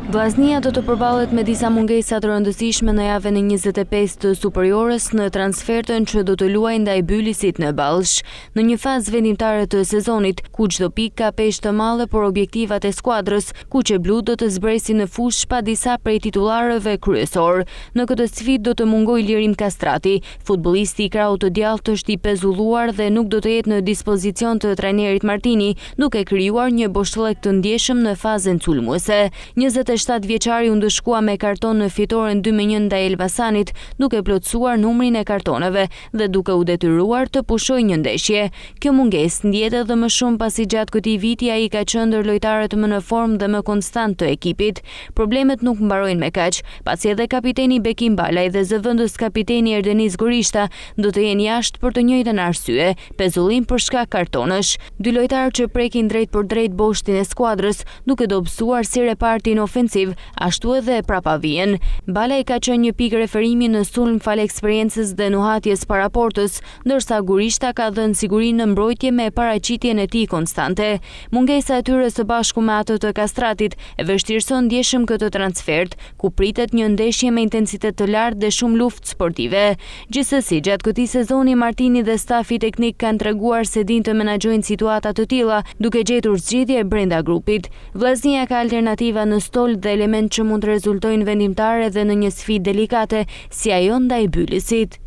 Vllaznia do të përballet me disa mungesa të rëndësishme në javën e 25 të superiores në transfertën që do të luajë ndaj Bylisit në Ballsh. Në një fazë vendimtare të sezonit, ku çdo pikë ka peshë të madhe por objektivat e skuadrës, Kuqe Blu do të zbresin në fushë pa disa prej titullarëve kryesor. Në këtë sfidë do të mungojë Lirim Kastrati. Futbollisti i krahut të djathtë është i pezulluar dhe nuk do të jetë në dispozicion të trajnerit Martini, duke krijuar një boshllëk të ndjeshëm në fazën sulmuese. 27 vjeçari u ndëshkua me karton në fitoren 2-1 ndaj Elbasanit, duke plotësuar numrin e kartoneve dhe duke u detyruar të pushojë një ndeshje. Kjo mungesë ndjet edhe më shumë pasi gjatë këtij viti ai ka qenë ndër lojtarët më në formë dhe më konstant të ekipit. Problemet nuk mbarojnë me kaq, pasi edhe kapiteni Bekim Balaj dhe zëvendës kapiteni Erdenis Gorishta do të jenë jashtë për të njëjtën arsye, pezullim për shkak kartonësh. Dy lojtarë që prekin drejt për drejt boshtin e skuadrës, duke dobësuar si repartin ofensiv, ashtu edhe prapa vjen. Balaj ka qenë një pikë referimi në sulm fal eksperiencës dhe nuhatjes para portës, ndërsa Gorishta ka dhënë siguri në mbrojtje me paraqitjen e tij konstante. Mungesa e tyre së bashku me atë të Kastratit e vështirëson ndjeshëm këtë transfert, ku pritet një ndeshje me intensitet të lartë dhe shumë luftë sportive. Gjithsesi, gjatë këtij sezoni Martini dhe stafi teknik kanë treguar se din të menaxhojnë situata të tilla, duke gjetur zgjidhje brenda grupit. Vllaznia ka alternativa në stol dhe element që mund të rezultojnë vendimtare dhe në një sfidë delikate si ajo ndaj Bylisit.